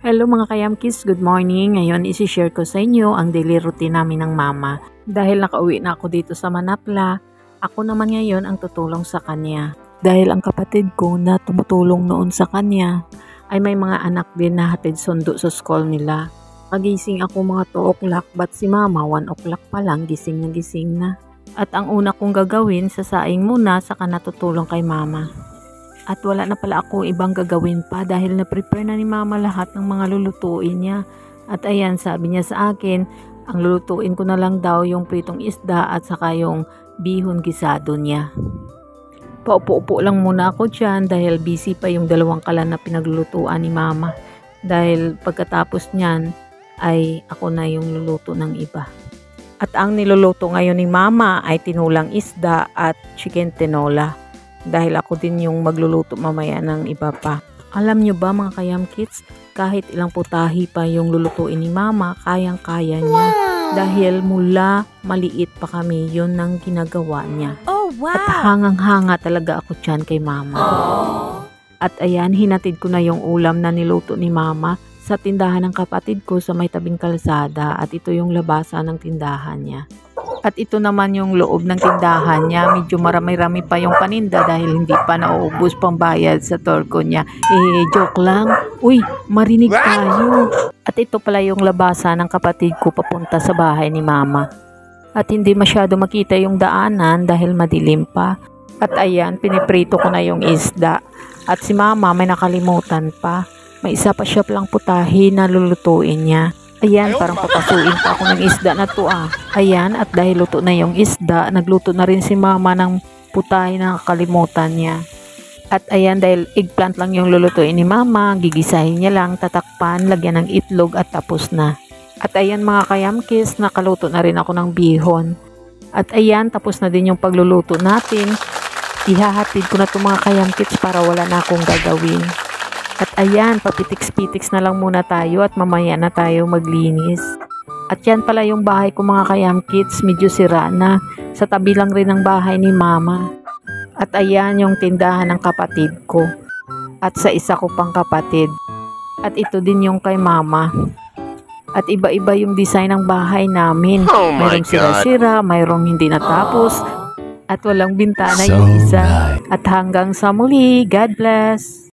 Hello mga kayamkis, good morning. Ngayon isi-share ko sa inyo ang daily routine namin ng mama. Dahil nakauwi na ako dito sa Manapla, ako naman ngayon ang tutulong sa kanya. Dahil ang kapatid ko na tumutulong noon sa kanya ay may mga anak din na hatid sundo sa school nila. Pagising ako mga 2 o'clock, but si mama 1 o'clock pa lang gising na. At ang una kong gagawin, sasaing muna saka natutulong kay mama. At wala na pala akong ibang gagawin pa dahil na-prepare na ni mama lahat ng mga lulutuin niya. At ayan, sabi niya sa akin, ang lulutuin ko na lang daw yung pritong isda at saka yung bihon gisado niya. Paupo-upo lang muna ako dyan dahil busy pa yung 2 kalan na pinaglulutuan ni mama. Dahil pagkatapos niyan ay ako na yung luluto ng iba. At ang niluluto ngayon ni mama ay tinulang isda at chicken tinola. Dahil ako din yung magluluto mamaya ng iba pa. Alam nyo ba mga kayamkits, kahit ilang putahi pa yung lulutuin ni mama, kayang-kaya niya. Dahil mula maliit pa kami, yun ang ginagawa niya. Oh, wow! At hangang-hanga talaga ako dyan kay mama. At ayan, hinatid ko na yung ulam na niluto ni mama sa tindahan ng kapatid ko sa may tabing kalsada. At ito yung labasan ng tindahan niya. At ito naman yung loob ng tindahan niya. Medyo marami-rami pa yung paninda dahil hindi pa nauubos pang bayad sa torko niya. Joke lang. Uy, marinig tayo. At ito pala yung labasan ng kapatid ko papunta sa bahay ni mama. At hindi masyado makita yung daanan dahil madilim pa. At ayan, piniprito ko na yung isda. At si mama may nakalimutan pa. May isa pa siya palang putahi na lulutuin niya. Ayan, parang papasuin pa ako ng isda na to ah. Ayan, at dahil luto na yung isda, nagluto na rin si mama ng putahe na nakalimutan niya. At ayan, dahil eggplant lang yung lulutuin ni mama, gigisahin niya lang, tatakpan, lagyan ng itlog at tapos na. At ayan mga kayamkis, nakaluto na rin ako ng bihon. At ayan, tapos na din yung pagluluto natin. Ihahatid ko na itong mga kayamkits para wala na akong gagawin. At ayan, papitiks-pitiks na lang muna tayo at mamaya na tayo maglinis. At yan pala yung bahay ko mga kayamkits, medyo sira na. Sa tabi lang rin ng bahay ni mama. At ayan yung tindahan ng kapatid ko. At sa isa ko pang kapatid. At ito din yung kay mama. At iba-iba yung design ng bahay namin. Mayroong sira-sira, mayroong hindi natapos. At walang bintana yung isa. At hanggang sa muli, God bless!